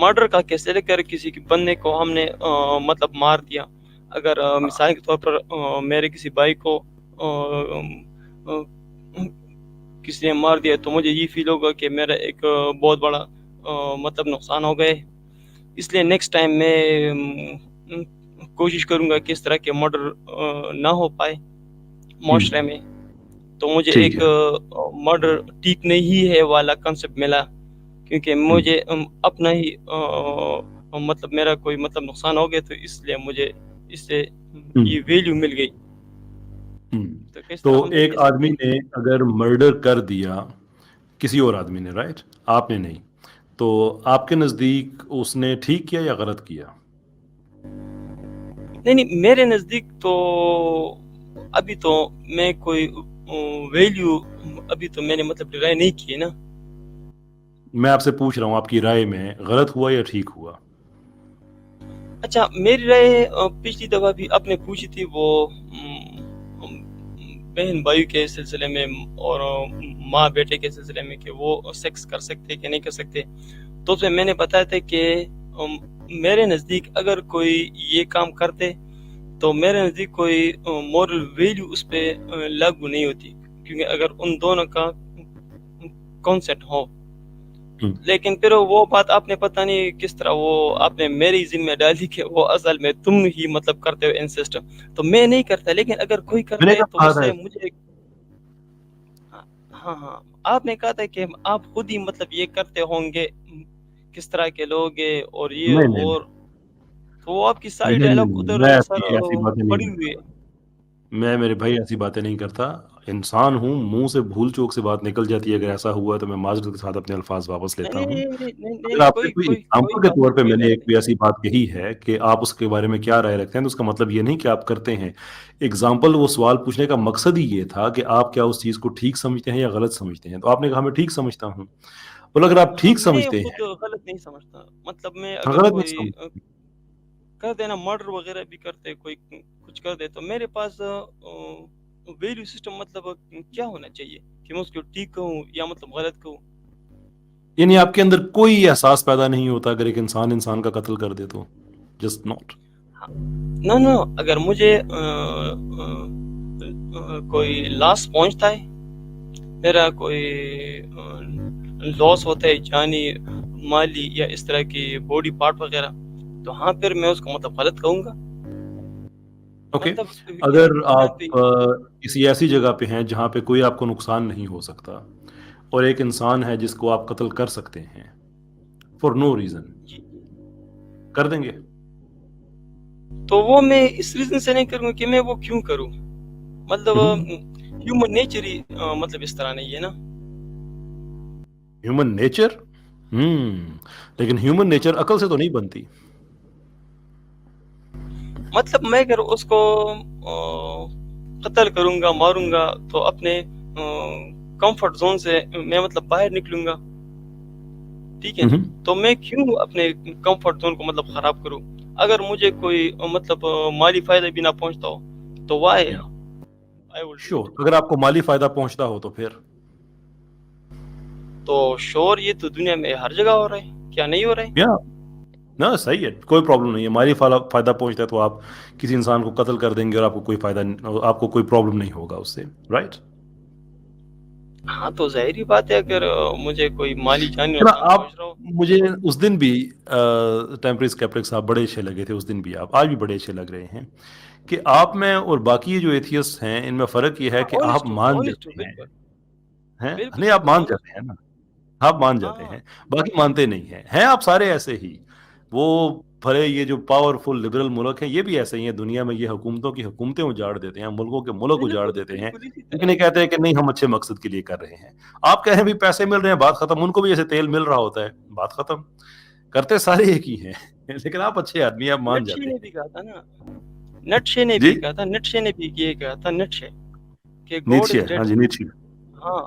Murder کا case لے کر کسی کے بندے کو ہم نے مطلب مار دیا. اگر مثال کے طور پر میرے کسی بھائی کو کسی نے مار دیا تو مجھے یہ فیل ہوگا کہ میرا ایک بہت بڑا مطلب نقصان ہو گئے. اس لیے نیکسٹ ٹائم میں کوشش کروں گا کہ اس طرح کے مرڈر نہ ہو پائے معاشرے میں. تو مجھے ایک مرڈر ٹھیک نہیں ہے والا کنسپٹ ملا, کیونکہ مجھے اپنا ہی مطلب میرا کوئی مطلب نقصان ہو گیا, تو اس لیے مجھے اس سے یہ ویلیو مل گئی. تو ایک آدمی نے اگر مرڈر کر دیا کسی اور آدمی نے, رائٹ, آپ نے نہیں, تو آپ کے نزدیک اس نے ٹھیک کیا یا غلط کیا؟ نہیں, میرے نزدیک تو ابھی تو میں کوئی ویلیو ابھی تو میں نے مطلب ڈرائیو نہیں کی ہے نا. میں آپ سے پوچھ رہا ہوں آپ کی رائے میں غلط ہوا یا ٹھیک ہوا؟ اچھا, میری رائے پچھلی دفعہ بھی آپ نے پوچھی تھی وہ بہن بھائی کے سلسلے میں اور ماں بیٹے کے سلسلے میں کہ وہ سیکس کر سکتے کہ نہیں کر سکتے. تو اسے میں نے بتایا تھا کہ میرے نزدیک اگر کوئی یہ کام کرتے تو میرے نزدیک کوئی مورل ویلیو اس پہ لاگو نہیں ہوتی, کیونکہ اگر ان دونوں کا کانسیپٹ ہو. لیکن پھر وہ بات آپ نے پتہ نہیں کس طرح وہ آپ نے میری ذمہ ڈالی کہ وہ اصل میں تم ہی مطلب کرتے ہو انسسٹ, تو میں نہیں کرتا. لیکن اگر کوئی کرتا ہے تو اس سے مجھے ہاں آپ نے کہا تھا کہ آپ خود ہی مطلب یہ کرتے ہوں گے, کس طرح کے لوگ ہیں اور یہ اور, تو وہ آپ کی ساری ڈائلاگ ادھر سر پڑی ہوئی ہے. میں میرے بھائی ایسی باتیں نہیں کرتا, انسان ہوں, منہ سے بھول چوک سے بات نکل جاتی ہے. اگر ایسا ہوا تو میں معذرت کے ساتھ اپنے الفاظ واپس لیتا ہوں. اگر آپ سے کوئی ایگزامپل کے طور پہ میں نے ایک ایسی بات کہی ہے کہ آپ اس کے بارے میں کیا رائے رکھتے ہیں, تو اس کا مطلب یہ نہیں کہ آپ کرتے ہیں. ایگزامپل, وہ سوال پوچھنے کا مقصد ہی یہ تھا کہ آپ کیا اس چیز کو ٹھیک سمجھتے ہیں یا غلط سمجھتے ہیں. تو آپ نے کہا میں ٹھیک سمجھتا ہوں. اور اگر آپ ٹھیک سمجھتے ہیں, میں خود غلط نہیں سمجھتا. مطلب میں اگر غلط نہیں کوئی سمجھتے, کر دینا مرڈر وغیرہ بھی کرتے, کوئی کچھ کر دے, تو میرے پاس ویلیو سسٹم مطلب کیا ہونا چاہیے کہ میں اس کو ٹھیک کہوں یا مطلب غلط کہوں. یعنی آپ کے اندر کوئی احساس پیدا نہیں ہوتا اگر ایک انسان کا قتل کر دے تو جسٹ ناٹ. نو اگر مجھے کوئی لاس پہنچتا ہے, میرا کوئی لاس ہوتا ہے جانی مالی یا اس طرح کی باڈی پارٹ وغیرہ, تو ہاں پھر میں اس کو مطلب غلط کہوں گا. اوکے, اگر آپ کسی ایسی جگہ پہ ہیں جہاں پہ کوئی آپ کو نقصان نہیں ہو سکتا اور ایک انسان ہے جس کو آپ قتل کر سکتے ہیں فار نو ریزن, کر دیں گے؟ تو وہ میں اس ریزن سے نہیں کروں کہ میں وہ کیوں کروں. مطلب ہیومن نیچر ہی مطلب اس طرح نہیں ہے نا. ہیومن نیچر, لیکن ہیومن نیچر عقل سے تو نہیں بنتی. مطلب میں اگر اس کو قتل کروں گا, ماروں گا, تو اپنے کمفرٹ زون سے میں مطلب باہر نکلوں گا, ٹھیک ہے. تو میں کیوں اپنے کمفرٹ زون کو مطلب خراب کروں اگر مجھے کوئی مطلب مالی فائدہ بھی نہ پہنچتا ہو, تو why I will do it. اگر آپ کو مالی فائدہ پہنچتا ہو تو پھر تو شور یہ تو دنیا میں ہر جگہ ہو رہا ہے, کیا نہیں ہو رہا ہے؟ نا صحیح ہے, کوئی پرابلم نہیں ہے. مالی فائدہ پہنچتا ہے تو آپ کسی انسان کو قتل کر دیں گے اور آپ کو کوئی فائدہ, آپ کو کوئی پرابلم نہیں ہوگا اس سے, رائٹ. ہاں تو ظاہری بات ہے اگر مجھے کوئی مالی جانی نقصان پہنچ رہا ہو. مجھے اس دن بھی ٹیمپری اسکیپٹک صاحب بڑے اچھے لگے تھے, اس دن بھی آپ آج بھی بڑے اچھے لگ رہے ہیں, کہ آپ میں اور باقی جو ایتھیسٹ ہیں ان میں فرق یہ ہے کہ آپ مان جاتے ہیں, نہیں آپ مان جاتے ہیں نا, آپ مان جاتے ہیں, باقی مانتے نہیں ہیں آپ سارے ایسے ہی. وہ بھلے یہ جو پاورفل لبرل ملک ہیں یہ بھی ایسے ہی ہیں, دنیا میں یہ حکومتوں کی حکومتیں اجاڑ دیتے ہیں, ملکوں کے ملک اجاڑ دیتے ہیں, لیکن یہ کہتے ہیں کہ نہیں ہم اچھے مقصد کے لیے کر رہے ہیں. آپ کہیں بھی پیسے مل رہے ہیں, بات ختم. ان کو بھی جیسے تیل مل رہا ہوتا ہے, بات ختم. کرتے سارے ایک ہی ہیں, لیکن آپ اچھے آدمی, آپ مان جاتے ہیں. نے بھی کہا تھا نا, نٹشے نے بھی کہا تھا, نٹشے نے بھی یہ کہا تھا, نٹشے کہ گاڈ از ڈیڈ. ہاں,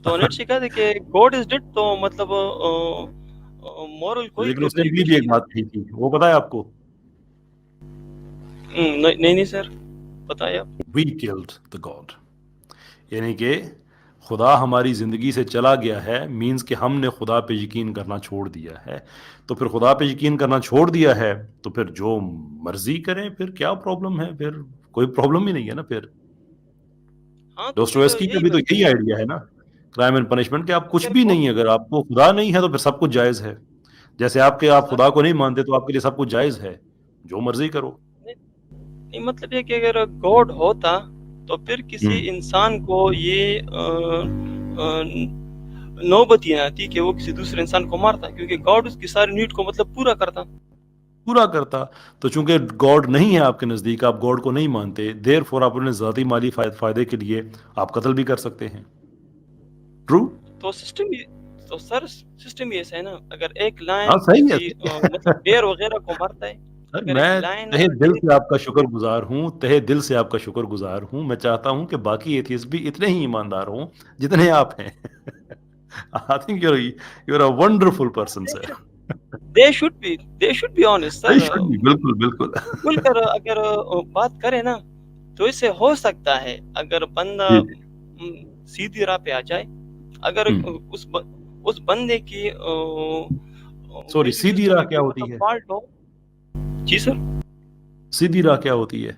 تو نٹشے کہا تھا کہ گاڈ از ڈیڈ, تو مطلب مورل کوئی لیکن اس نے بھی ایک بات کہی تھی, وہ پتا ہے آپ کو؟ نہیں سر, بتائیں آپ. We killed the God. یعنی کہ خدا ہماری زندگی سے چلا گیا ہے مینز کہ ہم نے خدا پہ یقین کرنا چھوڑ دیا ہے. تو پھر خدا پہ یقین کرنا چھوڑ دیا ہے تو پھر جو مرضی کریں، پھر کیا پرابلم ہے؟ پھر کوئی پرابلم ہی نہیں ہے نا. پھر ہاں تو پھر ڈوستویوسکی کا یہی بھی تو بات ہے یہی آئیڈیا ہے نا، کرائم اینڈ پنشمنٹ، کہ آپ کچھ اگر بھی نہیں، اگر آپ کو خدا نہیں ہے تو پھر سب کچھ جائز ہے. جیسے آپ سر خدا کو نہیں مانتے تو آپ کے لیے سب کچھ جائز ہے، جو مرضی کرو. نہیں، مطلب یہ کہ اگر گاڈ ہوتا تو پھر کسی ہوں انسان کو یہ نوبت ہی نہ آتی کہ وہ کسی دوسرے انسان کو مارتا، کیونکہ گاڈ اس کی ساری نیڈ کو مطلب پورا کرتا. تو چونکہ گاڈ نہیں ہے آپ کے نزدیک، آپ گاڈ کو نہیں مانتے، دیر فور آپ اپنے ذاتی مالی فائدے کے لیے آپ قتل بھی کر سکتے ہیں. ٹرو. تو سسٹم تو سر سسٹم یہ ایسا ہے نا، اگر ایک ہاں لائن صحیح ہے. کسی مطلب ڈیر وغیرہ کو مارتا ہے، سر اگر ایک میں لائن تہہ دل سے آپ کا شکر گزار ہوں، تہہ دل سے آپ کا شکر گزار ہوں. میں چاہتا ہوں کہ باقی ایتھیسٹ بھی اتنے ہی ایماندار ہوں جتنے آپ ہیں. I think you're a wonderful person, sir. They should be honest I sir. should be. بالکل بالکل. کھل کر اگر بات کرے نا تو اس سے ہو سکتا ہے اگر بندہ جی جی. سیدھی راہ پہ آ جائے، اگر اس بندے کی سوری، ویلیو سیدھی سسٹم راہ میں کیا کوئی ہوتی مطلب ہے؟ فالٹ ہو. جی سر. سیدھی راہ کیا ہوتی ہے؟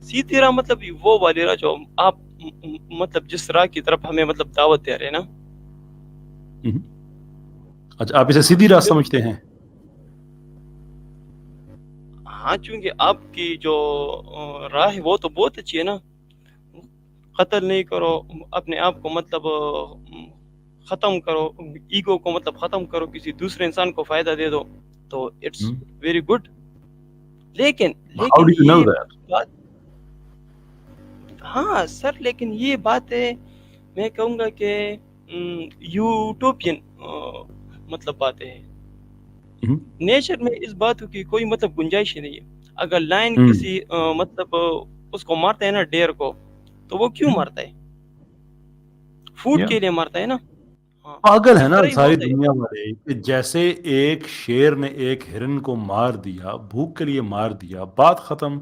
سیدھی راہ مطلب وہ والی راہ جو آپ مطلب جس راہ کی طرف ہمیں مطلب دعوت دے رہے ہیں نا. اچھا، آپ اسے سیدھی راہ سمجھتے ہیں؟ ہاں، چونکہ آپ کی جو راہ ہے وہ تو بہت اچھی ہے نا. قتل نہیں کرو، اپنے آپ کو مطلب ختم کرو، ایگو کو مطلب ختم کرو، کسی دوسرے انسان کو فائدہ دے دو، تو اٹس ویری گڈ. لیکن How do you know یہ that? بات، ہاں سر، لیکن یہ بات ہے، میں کہوں گا کہ یوٹوپین مطلب باتیں ہیں. نیچر میں اس بات کی کوئی مطلب گنجائش ہی نہیں ہے. اگر لائن کسی مطلب اس کو مارتا ہے نا، ڈیر کو، تو وہ کیوں مارتا ہے؟ فوڈ کے لیے مارتا ہے نا. ہاں، پاگل ہے اس نا طرح ہی ساری ہوتا ہے. دنیا والے، کہ جیسے ایک شیر نے ایک ہرن کو مار دیا، بھوک کے لیے مار دیا، بات ختم.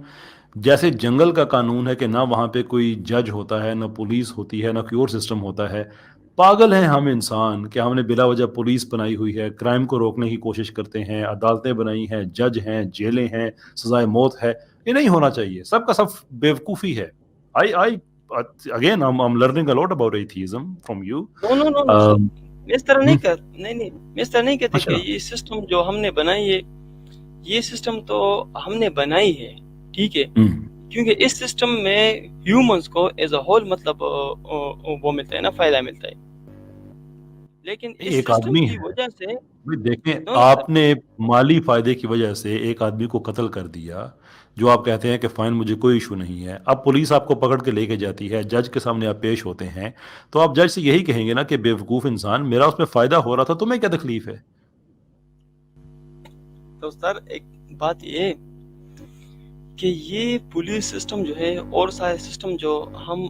جیسے جنگل کا قانون ہے کہ نہ وہاں پہ کوئی جج ہوتا ہے، نہ پولیس ہوتی ہے، نہ کوئی اور سسٹم ہوتا ہے. پاگل ہیں ہم انسان کہ ہم نے بلا وجہ پولیس بنائی ہوئی ہے، کرائم کو روکنے کی کوشش کرتے ہیں، عدالتیں بنائی ہیں، جج ہیں، جیلیں ہیں، سزائے موت ہے. یہ نہیں ہونا چاہیے. سب کا سب بیوقوفی ہے. I again I'm learning a lot about atheism from you. نو سر، میں اس طرح نہیں میں اس طرح نہیں کہتے کہ اچھا. یہ سسٹم جو ہم نے بنائی ہے، یہ سسٹم تو ہم نے بنائی ہے، ٹھیک ہے، کیونکہ اس سسٹم میں ہیومنز کو ایز اے ہول مطلب وہ ملتا ہے نا، فائدہ ملتا ہے. لیکن اس ایک سسٹم آدمی کی ہے، وجہ سے دیکھیں نو سر. آپ نے مالی فائدے کی وجہ سے ایک آدمی کو قتل کر دیا، جو آپ کہتے ہیں کہ فائن مجھے کوئی ایشو نہیں ہے. اب پولیس آپ کو پکڑ کے لے کے جاتی ہے، جج کے سامنے آپ پیش ہوتے ہیں، تو آپ جج سے یہی کہیں گے نا کہ بے وقوف انسان، میرا اس میں فائدہ ہو رہا تھا، تمہیں کیا تکلیف ہے؟ تو سر ایک بات یہ کہ یہ پولیس سسٹم جو ہے اور سارے سسٹم جو ہم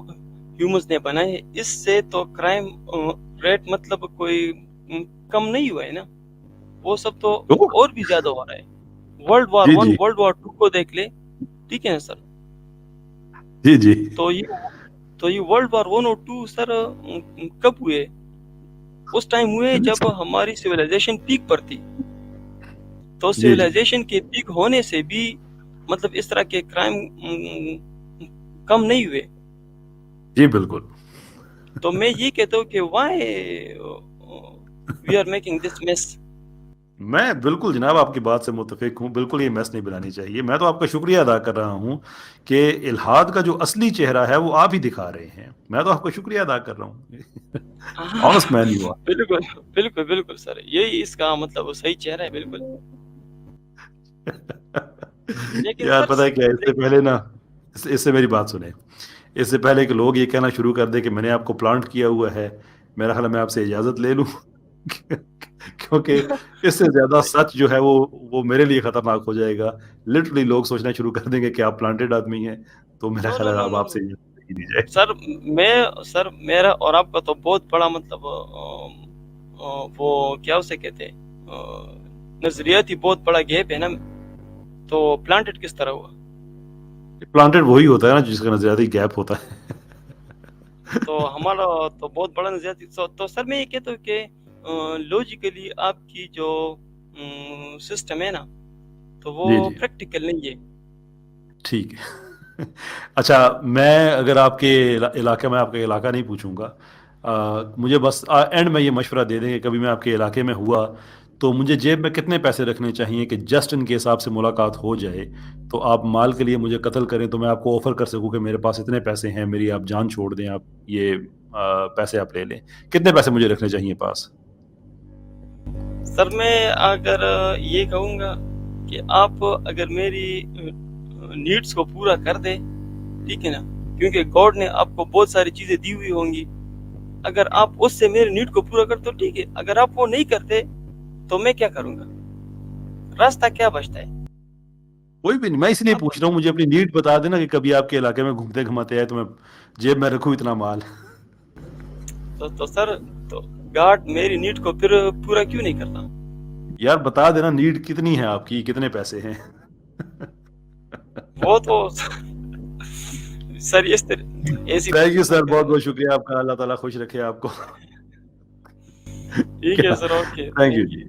ہیومنز نے بنائے، اس سے تو کرائم ریٹ مطلب کوئی کم نہیں ہوا ہے نا. وہ سب تو اور بھی زیادہ ہو رہا ہے. ورلڈ وار جی 1 جی ورلڈ وار 2 کو دیکھ لے، ٹھیک ہے نا سر. جی جی تو یہ ورلڈ وار 1 اور 2 سر کب ہوئے؟ اس ٹائم ہوئے جب ہماری سویلائزیشن پیک پر تھی. تو جی جی سویلائزیشن کے پیک ہونے سے بھی مطلب اس طرح کے کرائم کم نہیں ہوئے. جی بالکل. تو میں یہ کہتا ہوں کہ why we are making this mess. میں بالکل جناب آپ کی بات سے متفق ہوں. بالکل یہ میس نہیں بنانی چاہیے. میں تو آپ کا شکریہ ادا کر رہا ہوں کہ الحاد کا جو اصلی چہرہ ہے وہ آپ ہی دکھا رہے ہیں. میں تو آپ کا شکریہ ادا کر رہا ہوں. Honest man you are. بالکل بالکل بالکل سر، یہی اس کا مطلب صحیح چہرہ ہے. بالکل. لیکن یار سر پتہ ہے کیا، اس سے پہلے نا، اس سے میری بات سنیں، اس سے پہلے کہ لوگ یہ کہنا شروع کر دیں کہ میں نے آپ کو پلانٹ کیا ہوا ہے، میرا خیال ہے میں آپ سے اجازت لے لوں. کیونکہ اس سے زیادہ سچ جو ہے وہ میرے لیے خطرناک ہو جائے گا. لٹرلی لوگ سوچنا شروع کر دیں گے کہ آپ پلانٹڈ آدمی ہیں. تو میرا نو خیال نو ہے نو اب نو آپ سے اجازت نہیں دی جائے. سر میرا اور آپ کا تو بہت بڑا مطلب وہ کیا اسے کہتے ہیں، نظریاتی بہت بڑا گیپ ہے نا. تو پلانٹڈ کس طرح ہوا؟ پلانٹڈ وہی ہوتا ہے نا جس کا نظریاتی گیپ ہوتا ہے. تو ہمارا تو بہت بڑا نظریہ. تو سر میں یہ کہتا ہوں کہ لوجیکلی آپ کی جو سسٹم ہے نا تو وہ جی جی پریکٹیکل نہیں ہے. ٹھیک ہے. اچھا میں اگر آپ کے علاقے میں آپ کا علاقہ نہیں پوچھوں گا, مجھے بس اینڈ میں یہ مشورہ دے دیں کہ کبھی میں آپ کے علاقے میں ہوا تو مجھے جیب میں کتنے پیسے رکھنے چاہیے کہ جسٹ ان کے حساب سے ملاقات ہو جائے, تو آپ مال کے لیے مجھے قتل کریں تو میں آپ کو آفر کر سکوں کہ میرے پاس اتنے پیسے ہیں, میری آپ جان چھوڑ دیں, آپ یہ پیسے آپ لے لیں. کتنے پیسے مجھے رکھنے چاہیے پاس؟ سر میں اگر یہ کہوں گا کہ آپ اگر میری نیڈس کو پورا کر دے, ٹھیک ہے نا, کیونکہ گاڈ نے آپ کو بہت ساری چیزیں دی ہوئی ہوں گی, اگر آپ اس سے میری نیڈ کو پورا کرتے تو ٹھیک ہے, اگر آپ وہ نہیں کرتے تو میں کیا کروں گا, راستہ کیا بچتا ہے. کوئی بھی نہیں, میں اس لیے پوچھ رہا ہوں, مجھے اپنی نیڈ بتا دینا کہ کبھی آپ کے علاقے میں گھومتے گھماتے آئے تو میں جیب میں رکھوں اتنا مال. تو سر تو گاڈ میری نیڈ کو پھر پورا کیوں نہیں کرتا. یار بتا دینا نیڈ کتنی ہے آپ کی, کتنے پیسے ہیں. وہ تو سر اس ایسی تھینک یو سر, بہت بہت شکریہ آپ کا, اللہ تعالیٰ خوش رکھے آپ کو. ٹھیک ہے سر, اوکے تھینک یو جی.